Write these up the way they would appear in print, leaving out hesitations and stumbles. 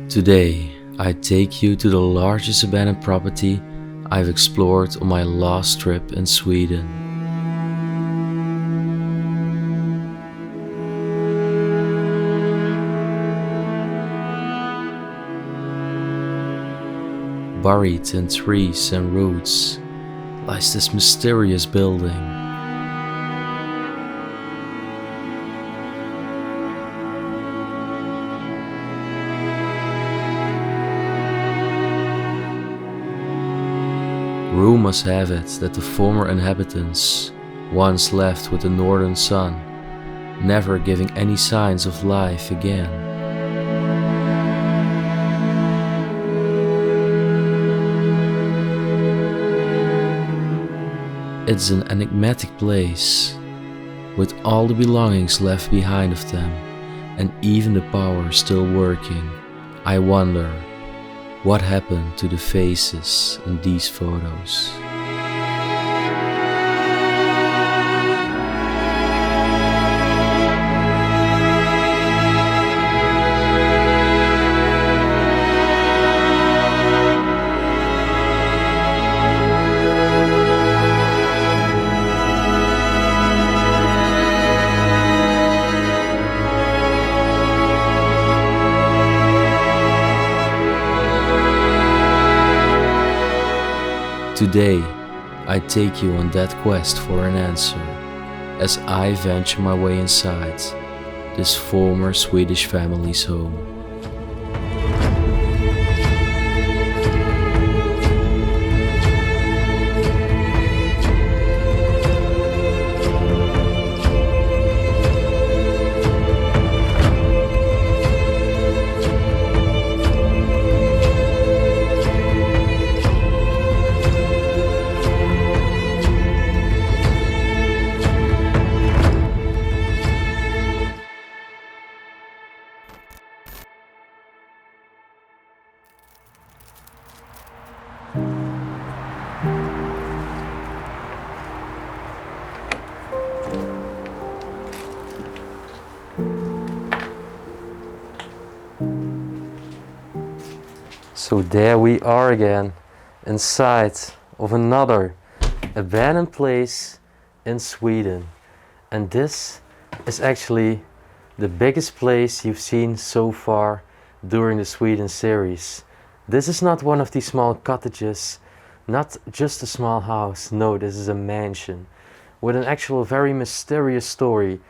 Today, I take you to the largest abandoned property I've explored on my last trip in Sweden. Buried in trees and roots lies this mysterious building. Rumors have it that the former inhabitants once left with the northern sun, never giving any signs of life again. It's an enigmatic place, with all the belongings left behind of them, and even the power still working. I wonder, what happened to the faces in these photos? Today, I take you on that quest for an answer, as I venture my way inside this former Swedish family's home. So there we are again, inside of another abandoned place in Sweden. And this is actually the biggest place you've seen so far during the Sweden series. This is not one of these small cottages, not just a small house. No, this is a mansion with an actual very mysterious story.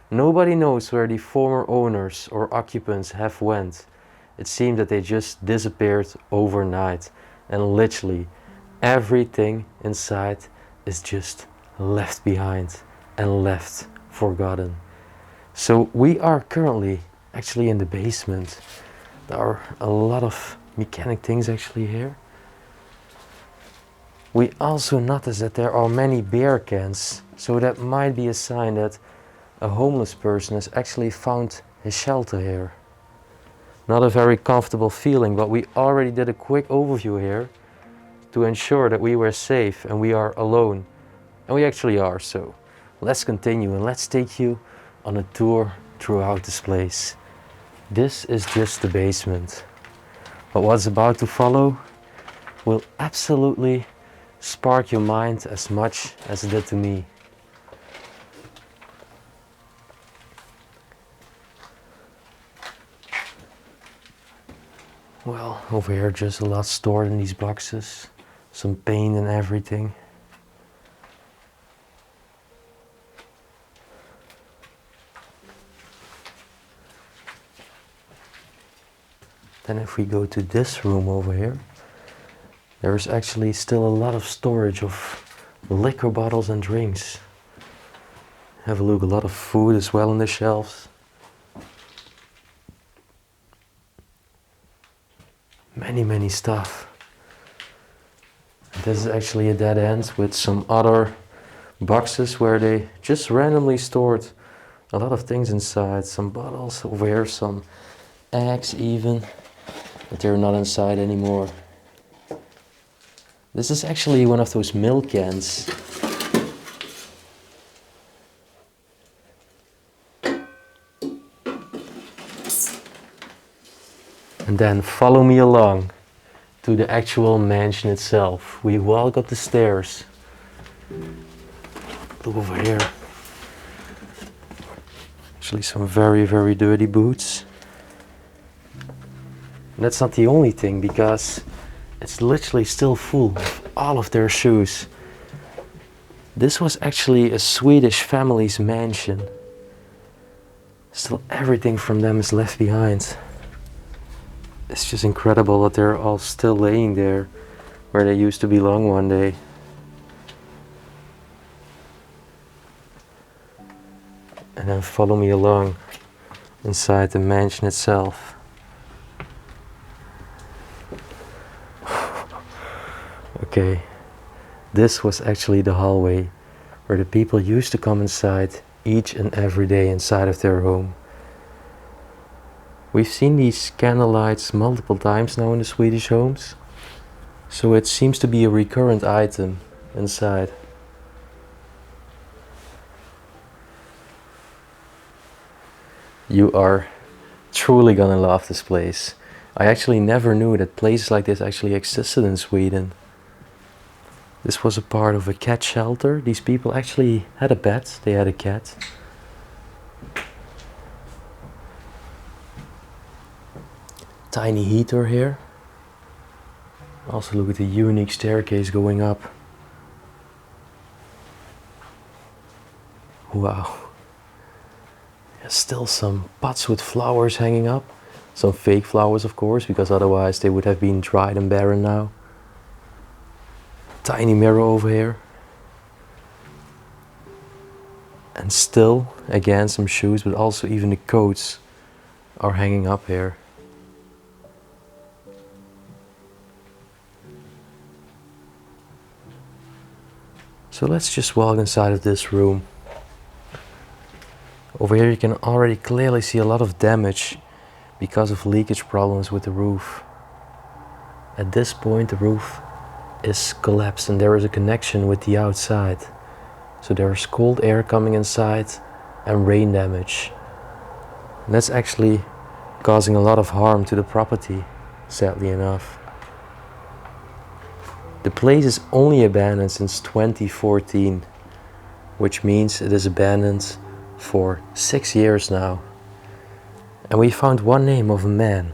Nobody knows where the former owners or occupants have went. It seemed that they just disappeared overnight, and literally everything inside is just left behind and left forgotten. So we are currently actually in the basement. There are a lot of mechanic things actually here. We also notice that there are many beer cans, so that might be a sign that a homeless person has actually found his shelter here. Not a very comfortable feeling, but we already did a quick overview here to ensure that we were safe and we are alone. And we actually are, so let's continue and let's take you on a tour throughout this place. This is just the basement. But what's about to follow will absolutely spark your mind as much as it did to me. Well, over here just a lot stored in these boxes, some paint and everything. Then if we go to this room over here, there's actually still a lot of storage of liquor bottles and drinks. Have a look, a lot of food as well on the shelves. Many stuff. This is actually a dead end with some other boxes where they just randomly stored a lot of things inside. Some bottles over here, some eggs even, but they're not inside anymore. This is actually one of those milk cans. And then follow me along to the actual mansion itself. We walk up the stairs. Look over here. Actually some very, very dirty boots. And that's not the only thing, because it's literally still full of all of their shoes. This was actually a Swedish family's mansion. Still everything from them is left behind. It's just incredible that they're all still laying there where they used to belong one day. And then follow me along inside the mansion itself. Okay, this was actually the hallway where the people used to come inside each and every day inside of their home. We've seen these candlelights multiple times now in the Swedish homes, so it seems to be a recurrent item inside. You are truly gonna love this place. I actually never knew that places like this actually existed in Sweden. This was a part of a cat shelter. These people actually had a pet, they had a cat. Tiny heater here. Also look at the unique staircase going up. Wow. There's still some pots with flowers hanging up. Some fake flowers, of course, because otherwise they would have been dried and barren now. Tiny mirror over here. And still, again, some shoes, but also even the coats are hanging up here. So let's just walk inside of this room. Over here you can already clearly see a lot of damage because of leakage problems with the roof. At this point the roof is collapsed and there is a connection with the outside. So there's cold air coming inside and rain damage. And that's actually causing a lot of harm to the property, sadly enough. The place is only abandoned since 2014, which means it is abandoned for 6 years now. And we found one name of a man,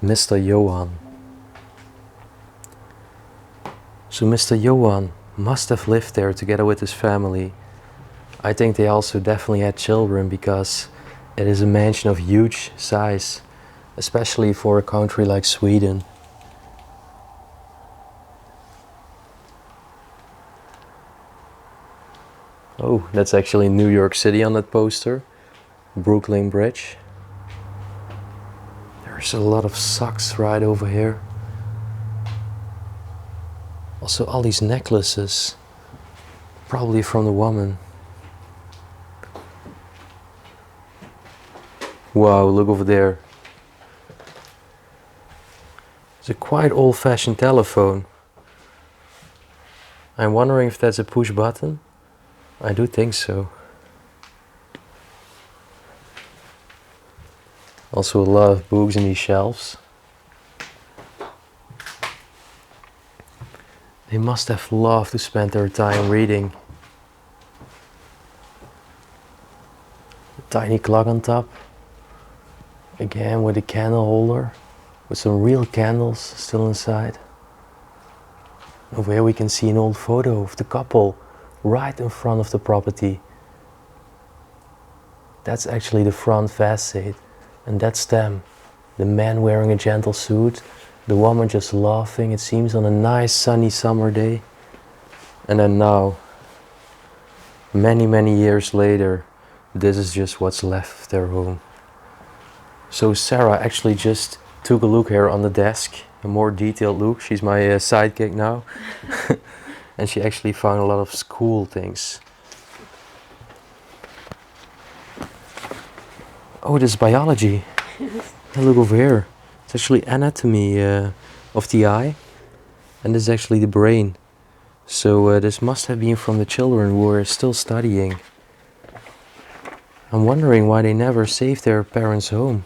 Mr. Johan. So Mr. Johan must have lived there together with his family. I think they also definitely had children, because it is a mansion of huge size, especially for a country like Sweden. Oh, that's actually New York City on that poster. Brooklyn Bridge. There's a lot of socks right over here. Also all these necklaces, probably from the woman. Wow, look over there. It's a quite old-fashioned telephone. I'm wondering if that's a push button. I do think so. Also a lot of books in these shelves. They must have loved to spend their time reading. A tiny clock on top. Again with a candle holder, with some real candles still inside. Over here we can see an old photo of the couple right in front of the property. That's actually the front facade, and that's them. The man wearing a gentle suit, the woman just laughing, it seems, on a nice sunny summer day. And then now, many years later, this is just what's left of their home. So Sarah actually just took a look here on the desk, a more detailed look. She's my sidekick now. And she actually found a lot of school things. Oh, this is biology. And look over here. It's actually anatomy of the eye. And this is actually the brain. So this must have been from the children who are still studying. I'm wondering why they never saved their parents' home.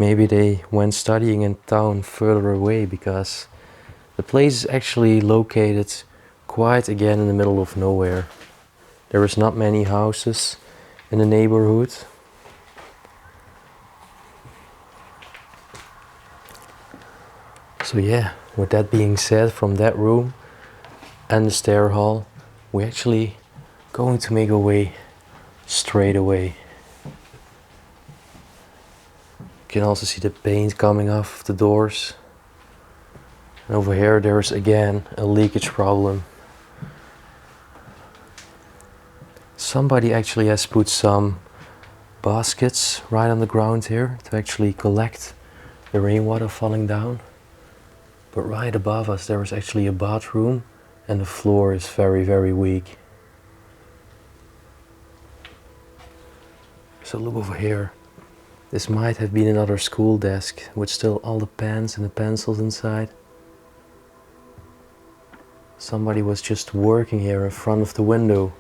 Maybe they went studying in town further away, because the place is actually located quite again in the middle of nowhere. There is not many houses in the neighborhood. So yeah, with that being said, from that room and the stair hall, we're actually going to make our way straight away. You can also see the paint coming off the doors. And over here there's again a leakage problem. Somebody actually has put some baskets right on the ground here to actually collect the rainwater falling down. But right above us there is actually a bathroom, and the floor is very, very weak. So look over here. This might have been another school desk with still all the pens and the pencils inside. Somebody was just working here in front of the window,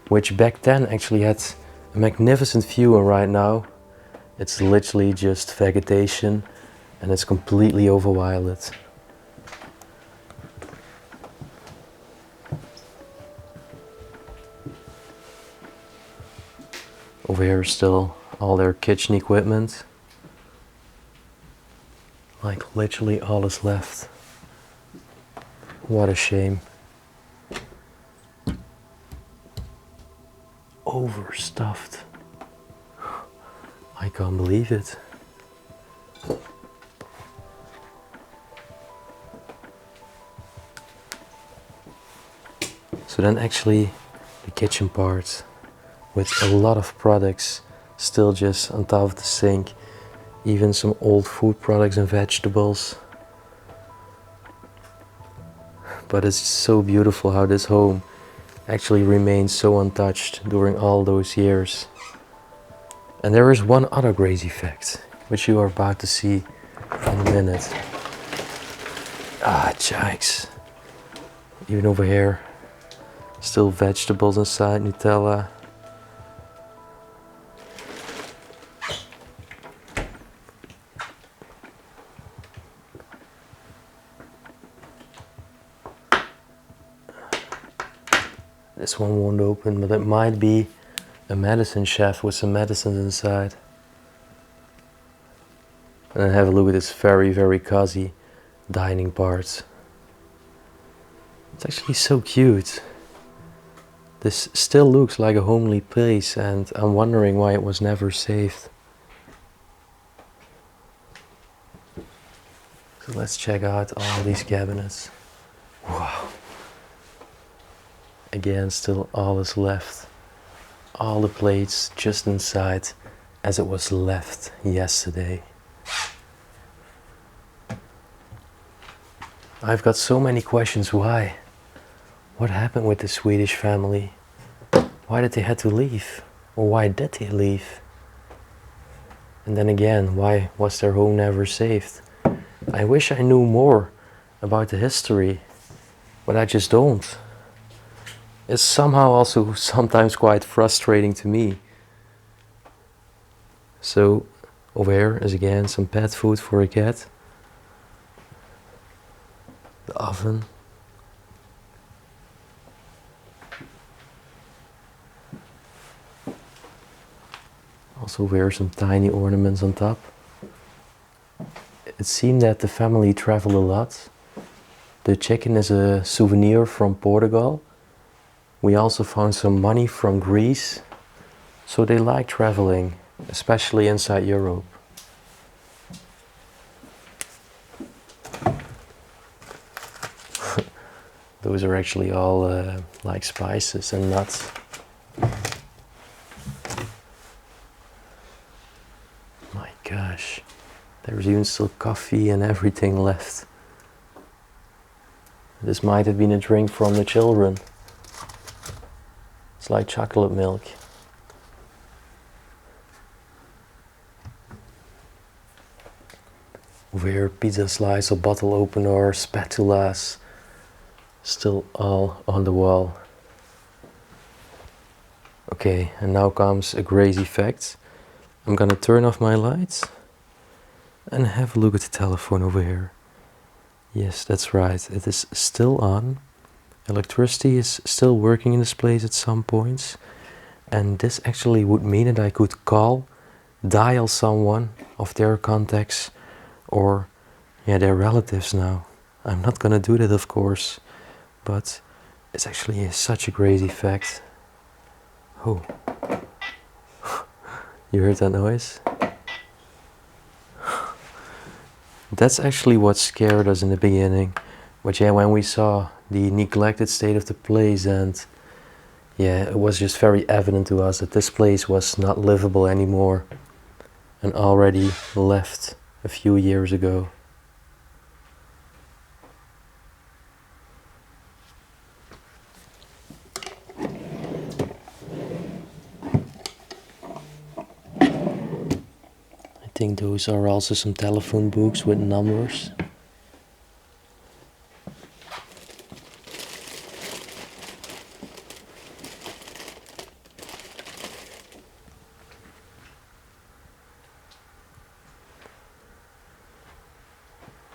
which back then actually had a magnificent view, and right now it's literally just vegetation and it's completely overwilded. Over here is still all their kitchen equipment. Like literally all is left. What a shame. Overstuffed. I can't believe it. So then actually the kitchen part, with a lot of products still just on top of the sink, even some old food products and vegetables. But it's so beautiful how this home actually remains so untouched during all those years. And there is one other crazy fact, which you are about to see in a minute. Ah, jikes. Even over here, still vegetables inside, Nutella. This one won't open, but it might be a medicine chef with some medicines inside. And then have a look at this very, very cozy dining part. It's actually so cute. This still looks like a homely place, and I'm wondering why it was never saved. So let's check out all these cabinets. Wow. Again, still all is left. All the plates just inside as it was left yesterday. I've got so many questions. Why? What happened with the Swedish family? Why did they have to leave? Or why did they leave? And then again, why was their home never saved? I wish I knew more about the history, but I just don't. It's somehow also sometimes quite frustrating to me. So over here is again some pet food for a cat. The oven. Also wear some tiny ornaments on top. It seemed that the family traveled a lot. The chicken is a souvenir from Portugal. We also found some money from Greece. So they like traveling, especially inside Europe. Those are actually all like spices and nuts. My gosh, there's even still coffee and everything left. This might have been a drink from the children. It's like chocolate milk. Over here, pizza slice, a bottle opener, spatulas, still all on the wall. Okay, and now comes a crazy fact. I'm gonna turn off my lights, And have a look at the telephone over here. Yes, that's right, it is still on. Electricity is still working in this place at some points. And this actually would mean that I could dial someone of their contacts or their relatives now. I'm not gonna do that, of course, but it's actually such a crazy fact. Oh, you heard that noise? That's actually what scared us in the beginning. But yeah, when we saw the neglected state of the place, and yeah, it was just very evident to us that this place was not livable anymore and already left a few years ago. I think those are also some telephone books with numbers.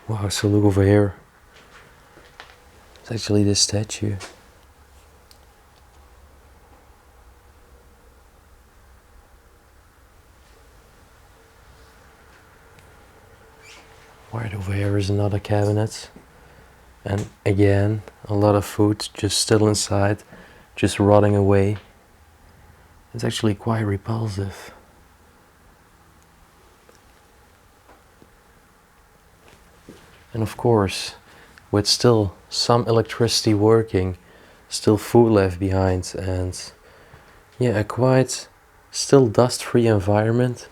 Wow, so look over here. It's actually this statue. Right over here is another cabinet. And again, a lot of food just still inside, just rotting away. It's actually quite repulsive. And of course, with still some electricity working, still food left behind, and yeah, a quite still dust-free environment,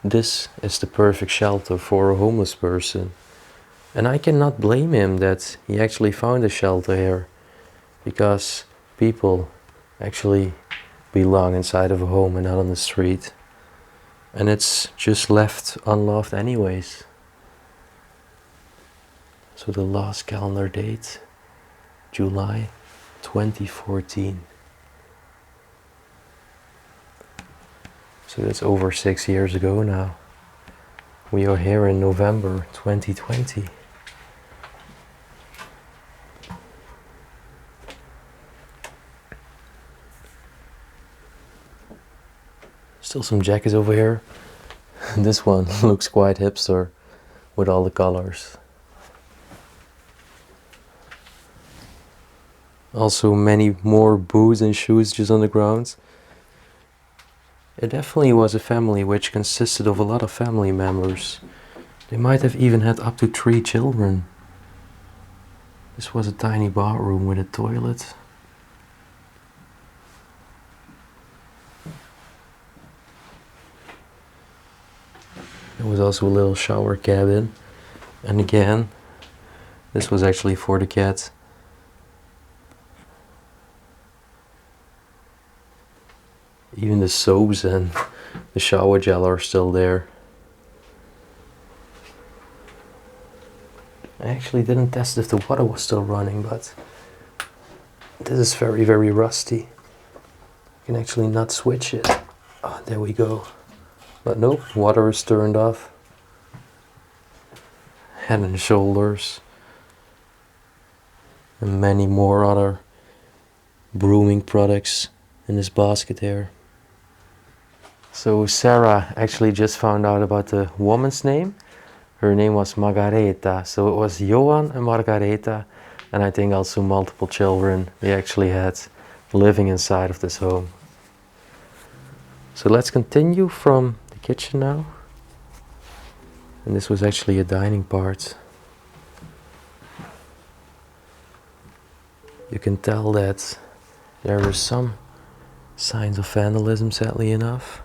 this is the perfect shelter for a homeless person. And I cannot blame him that he actually found a shelter here, because people actually belong inside of a home and not on the street. And it's just left unloved anyways. So the last calendar date, July 2014. So that's over 6 years ago now. We are here in November 2020. Still some jackets over here. This one looks quite hipster with all the colors. Also many more boots and shoes just on the ground. It definitely was a family which consisted of a lot of family members. They might have even had up to 3 children. This was a tiny bathroom with a toilet. There was also a little shower cabin. And again, this was actually for the cat. Even the soaps and the shower gel are still there. I actually didn't test if the water was still running, but this is very, very rusty. You can actually not switch it. Oh, there we go. But nope, water is turned off. Head and shoulders. And many more other grooming products in this basket here. So Sarah actually just found out about the woman's name. Her name was Margareta. So it was Johan and Margareta, and I think also multiple children they actually had living inside of this home. So let's continue from the kitchen now. And this was actually a dining part. You can tell that there were some signs of vandalism, sadly enough.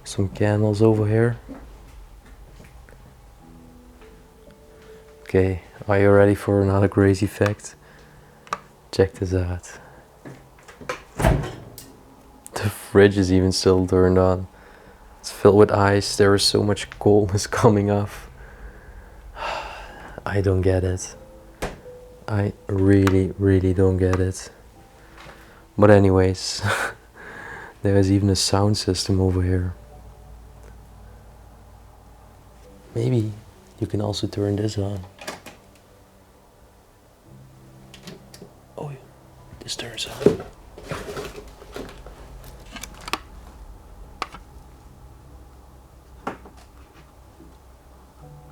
Some candles over here. Okay, are you ready for another crazy fact? Check this out. The fridge is even still turned on. It's filled with ice. There is so much coldness coming off. I don't get it. I really don't get it. But anyways, there's even a sound system over here. Maybe you can also turn this on. Oh, this turns on.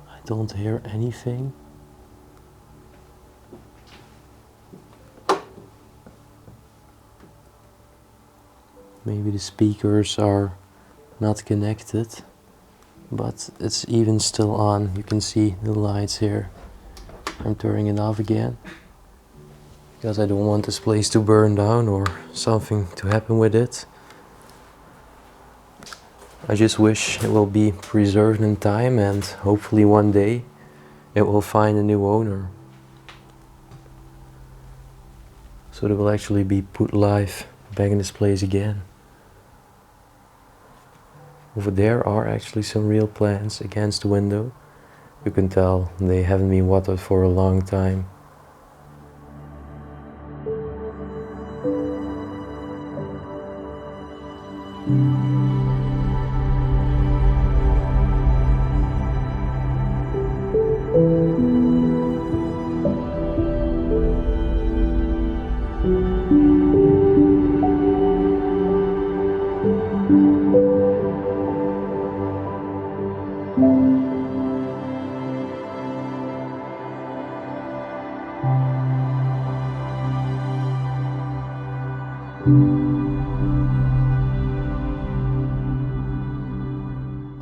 I don't hear anything. Maybe the speakers are not connected, but it's even still on. You can see the lights here. I'm turning it off again because I don't want this place to burn down or something to happen with it. I just wish it will be preserved in time, and hopefully one day it will find a new owner. So it will actually be put live back in this place again. Over there are actually some real plants against the window. You can tell they haven't been watered for a long time.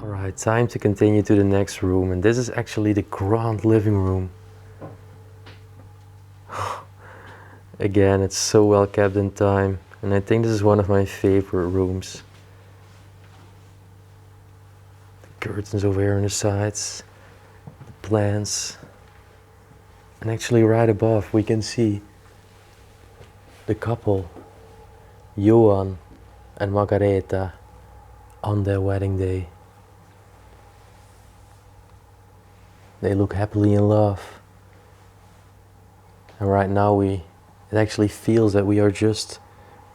Alright, time to continue to the next room, and this is actually the grand living room. Again, it's so well kept in time, and I think this is one of my favorite rooms. The curtains over here on the sides, the plants, and actually right above we can see the couple, Johan and 𝗦𝘁cie𝗿𝗆, on their wedding day. They look happily in love. And right now it actually feels that we are just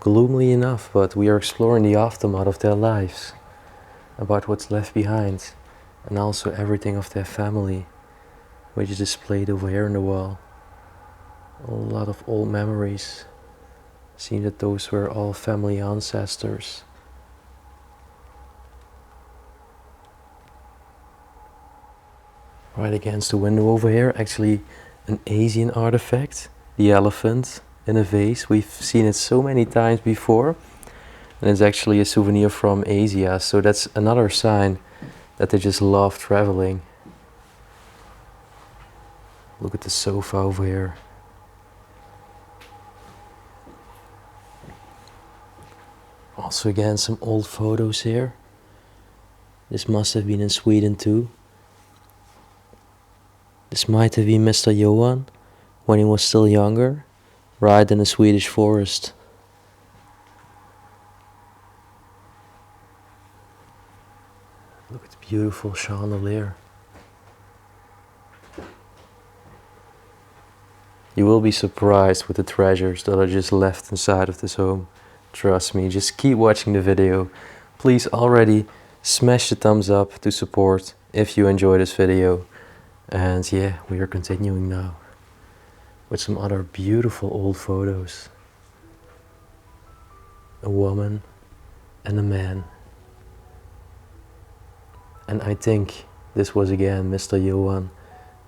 gloomily enough, but we are exploring the aftermath of their lives, about what's left behind, and also everything of their family, which is displayed over here on the wall. A lot of old memories. Seems that those were all family ancestors. Right against the window over here, actually an Asian artifact, the elephant in a vase. We've seen it so many times before, and it's actually a souvenir from Asia, so that's another sign that they just love traveling. Look at the sofa over here. Also again some old photos here. This must have been in Sweden too. This might have been Mr. Johan when he was still younger, right in a Swedish forest. Look at the beautiful chandelier. You will be surprised with the treasures that are just left inside of this home. Trust me, just keep watching the video. Please already smash the thumbs up to support if you enjoy this video. And yeah, we are continuing now with some other beautiful old photos. A woman and a man. And I think this was again Mr. Johan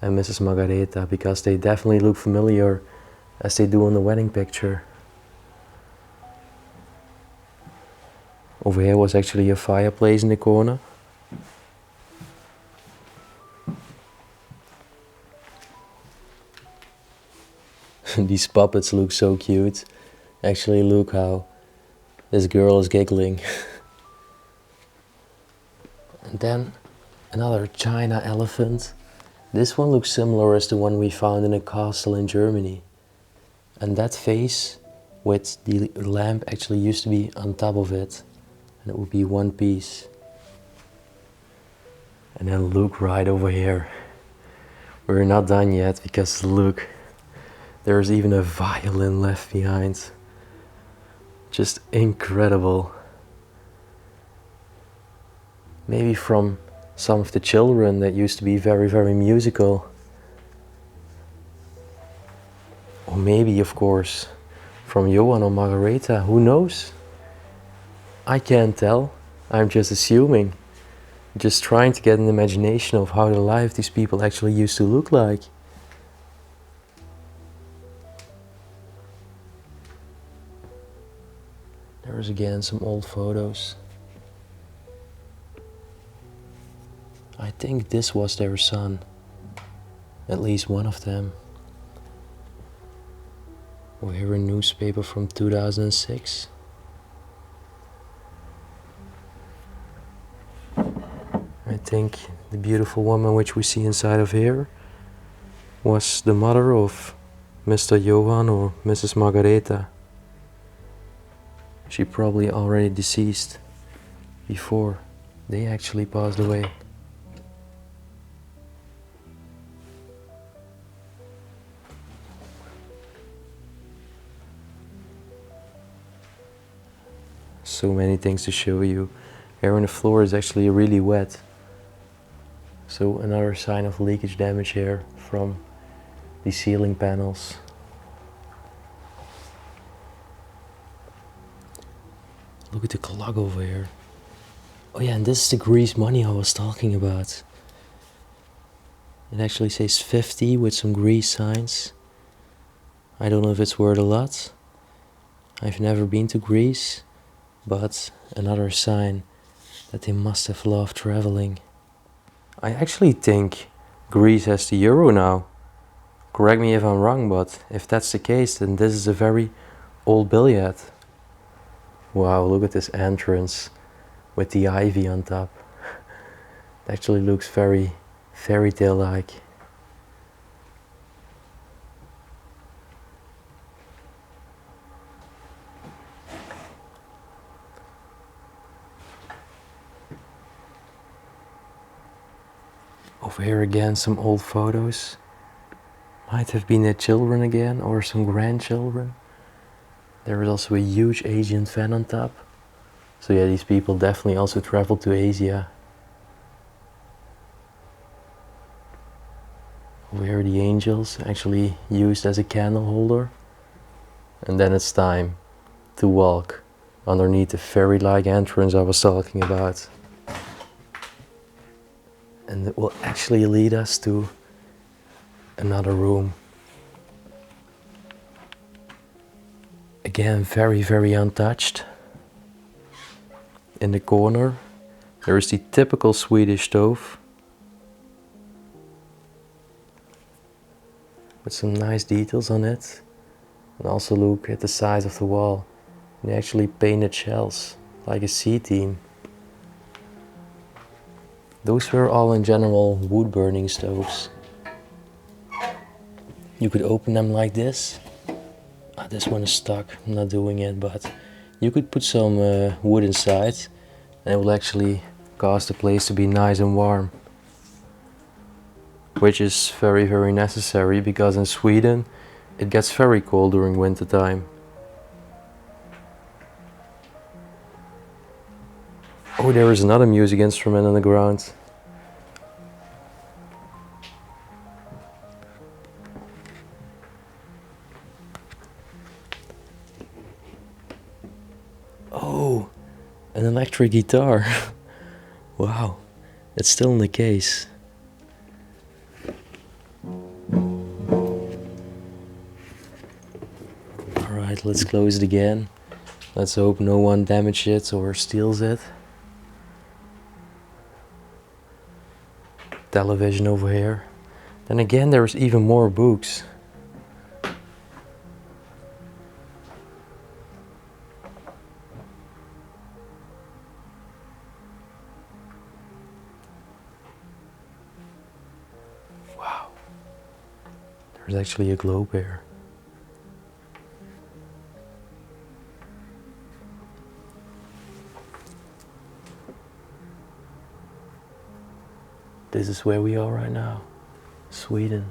and Mrs. 𝗦𝘁cie𝗿𝗆, because they definitely look familiar as they do on the wedding picture. Over here was actually a fireplace in the corner. These puppets look so cute. Actually, look how this girl is giggling. And then another China elephant. This one looks similar as the one we found in a castle in Germany. And that face with the lamp actually used to be on top of it. And it would be one piece. And then look right over here. We're not done yet, because look, there's even a violin left behind. Just incredible. Maybe from some of the children that used to be very, very musical. Or maybe, of course, from 𝗏𝗏 or 𝗦𝘁cie, who knows? I can't tell, I'm just assuming. Just trying to get an imagination of how the life these people actually used to look like. There's again some old photos. I think this was their son. At least one of them. Or here a newspaper from 2006. I think the beautiful woman which we see inside of here was the mother of Mr. Johan or Mrs. Margaretha. She probably already deceased before they actually passed away. So many things to show you. Here on the floor is actually really wet. So another sign of leakage damage here from the ceiling panels. Look at the clock over here. Oh yeah, and this is the Greece money I was talking about. It actually says 50 with some Greece signs. I don't know if it's worth a lot. I've never been to Greece, but another sign that they must have loved traveling. I actually think Greece has the euro now. Correct me if I'm wrong, but if that's the case, then this is a very old billiard. Wow, look at this entrance with the ivy on top. It actually looks very fairy tale like. Over here again some old photos. Might have been their children again or some grandchildren. There is also a huge Asian fan on top. So yeah, these people definitely also traveled to Asia. Over here the angels actually used as a candle holder. And then it's time to walk underneath the fairy-like entrance I was talking about. And it will actually lead us to another room. Again, very, very untouched. In the corner, there is the typical Swedish stove. With some nice details on it. And also look at the size of the wall. They actually painted shells, like a sea theme. Those were all in general wood burning stoves. You could open them like this. Ah, this one is stuck, I'm not doing it, but you could put some wood inside and it will actually cause the place to be nice and warm. Which is very, very necessary because in Sweden it gets very cold during winter time. Oh, there is another music instrument on the ground. Oh, an electric guitar. Wow, it's still in the case. Alright, let's close it again. Let's hope no one damages it or steals it. Television over here. Then again, there's even more books. Wow. There's actually a globe here. This is where we are right now. Sweden.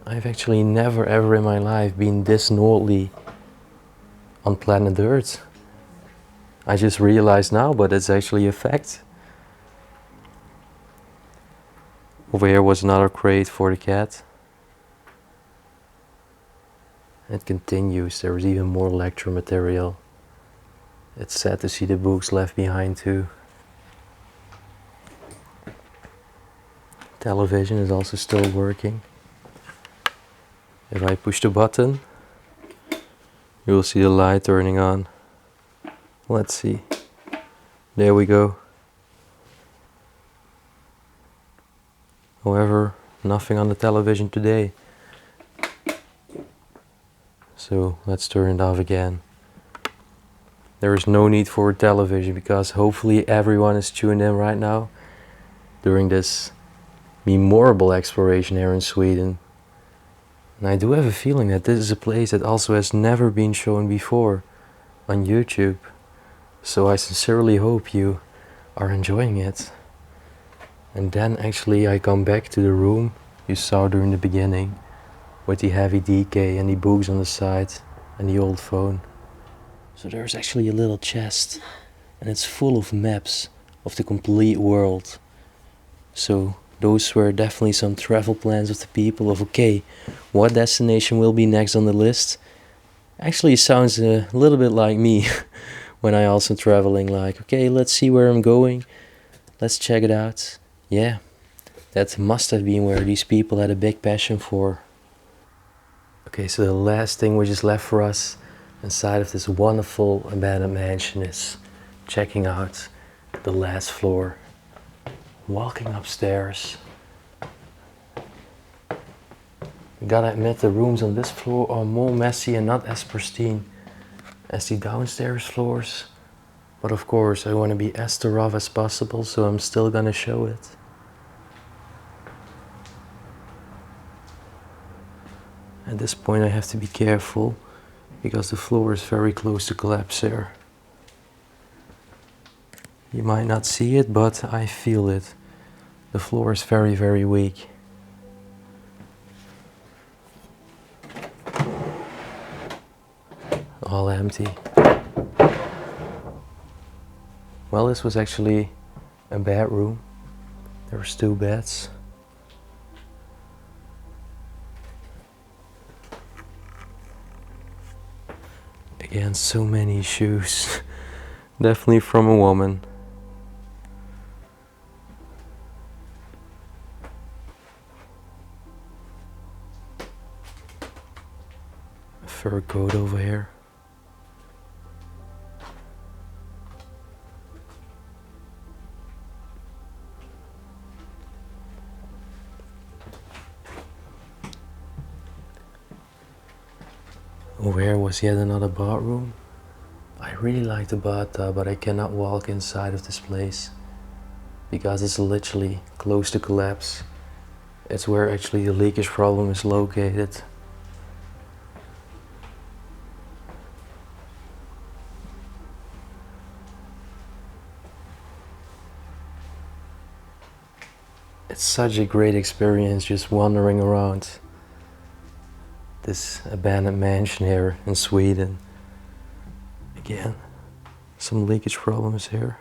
I've actually never ever in my life been this northerly on planet Earth. I just realized now, but it's actually a fact. Over here was another crate for the cat. It continues, there is even more lecture material. It's sad to see the books left behind too. Television is also still working. If I push the button, you will see the light turning on. Let's see. There we go. However, nothing on the television today. So let's turn it off again. There is no need for a television because hopefully everyone is tuned in right now during this memorable exploration here in Sweden. And I do have a feeling that this is a place that also has never been shown before on YouTube. So I sincerely hope you are enjoying it. And then actually I come back to the room you saw during the beginning with the heavy decay and the books on the side and the old phone. So there's actually a little chest and it's full of maps of the complete world. So those were definitely some travel plans of the people of, okay, what destination will be next on the list? Actually sounds a little bit like me when I also traveling, like, okay, let's see where I'm going, let's check it out. Yeah, that must have been where these people had a big passion for. Okay, so the last thing which is left for us inside of this wonderful abandoned mansion is checking out the last floor. Walking upstairs. Gotta admit, the rooms on this floor are more messy and not as pristine as the downstairs floors. But of course, I want to be as thorough as possible, so I'm still gonna show it. At this point I have to be careful because the floor is very close to collapse here. You might not see it, but I feel it. The floor is very, very weak. All empty. Well, this was actually a bedroom. There was 2 beds. Again, so many shoes. Definitely from a woman. A fur coat over here. Over here was yet another bathroom. I really like the bathtub, but I cannot walk inside of this place because it's literally close to collapse. It's where actually the leakage problem is located. It's such a great experience just wandering around this abandoned mansion here in Sweden. Again, some leakage problems here.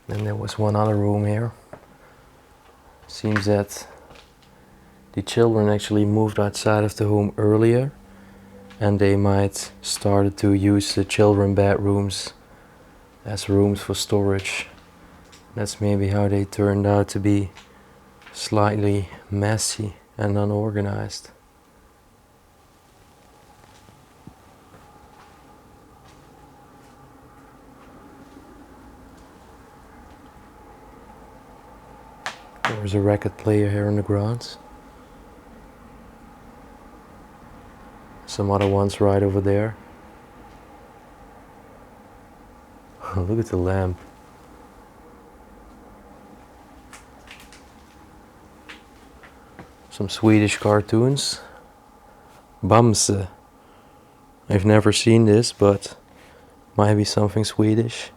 Then there was one other room here. Seems that the children actually moved outside of the home earlier and they might started to use the children bedrooms as rooms for storage. That's maybe how they turned out to be slightly messy and unorganized. There's a record player here on the grounds. Some other ones right over there. Look at the lamp. Some Swedish cartoons. 𝗦𝘁cie𝗿𝘆𝗹. I've never seen this, but Might be something Swedish.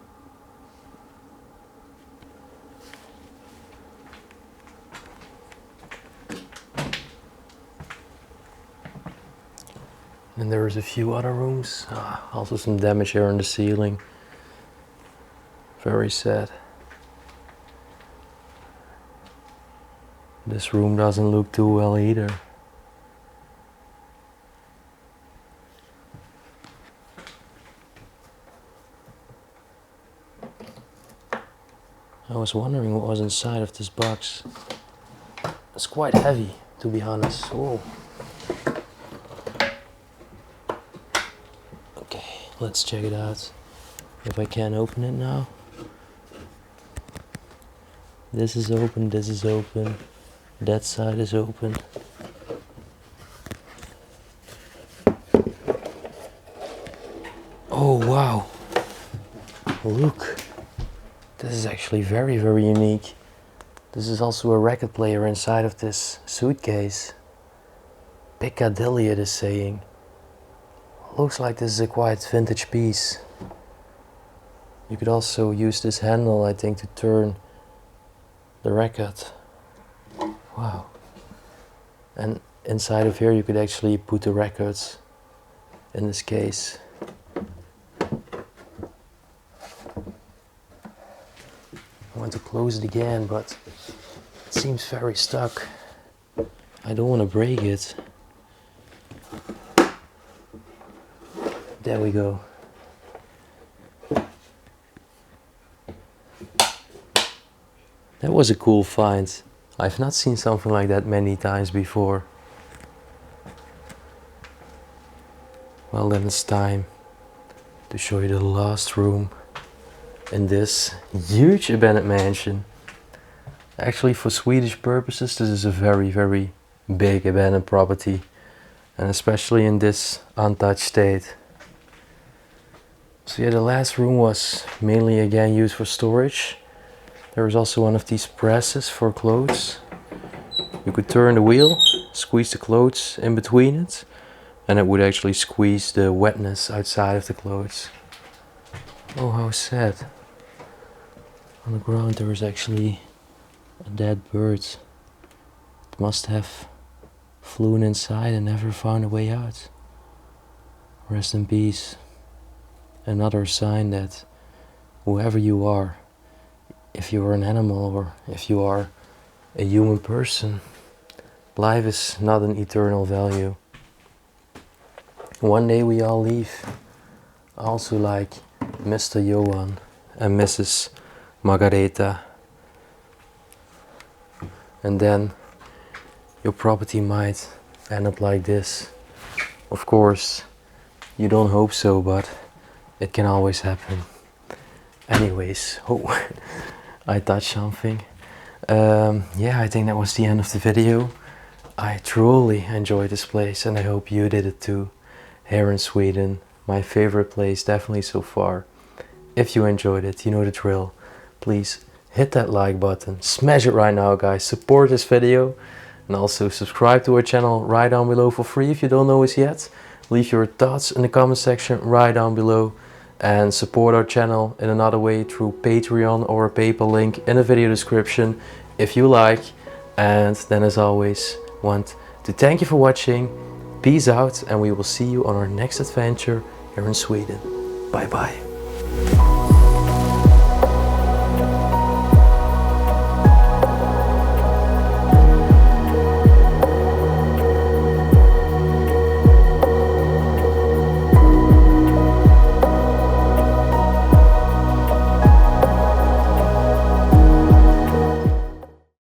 And there's a few other rooms. Also some damage here on the ceiling. Very sad. This room doesn't look too well either. I was wondering what was inside of this box. It's quite heavy, to be honest. Whoa. Okay, let's check it out. If I can open it now. This is open, this is open. That side is open. Oh wow. Look. This is actually very, very unique. This is also a record player inside of this suitcase. 𝗦𝘁cie𝗿𝗆𝗆 it is saying. Looks like this is a quite vintage piece. You could also use this handle, I think, to turn the record. Wow. And inside of here you could actually put the records in this case. I want to close it again, but it seems very stuck. I don't want to break it. There we go. That was a cool find. I've not seen something like that many times before. Well, then it's time to show you the last room in this huge abandoned mansion. Actually, for Swedish purposes, this is a very, very big abandoned property, and especially in this untouched state. So yeah, the last room was mainly again used for storage. There was also one of these presses for clothes. You could turn the wheel, squeeze the clothes in between it, and it would actually squeeze the wetness outside of the clothes. Oh, how sad. On the ground there is actually a dead bird. It must have flown inside and never found a way out. Rest in peace. Another sign that whoever you are, if you are an animal or if you are a human person, life is not an eternal value. One day we all leave. Also like Mr. Johan and Mrs. Margaretha. And then your property might end up like this. Of course, you don't hope so, but it can always happen. Anyways, oh, I touched something. Yeah, I think that was the end of the video. I truly enjoyed this place and I hope you did it too. Here in Sweden, my favorite place definitely so far. If you enjoyed it, you know the drill. Please hit that like button, smash it right now guys, support this video, and also subscribe to our channel right down below for free if you don't know us yet. Leave your thoughts in the comment section right down below, and support our channel in another way through Patreon or a PayPal link in the video description if you like. And then as always, want to thank you for watching. Peace out, and we will see you on our next adventure here in Sweden. Bye bye.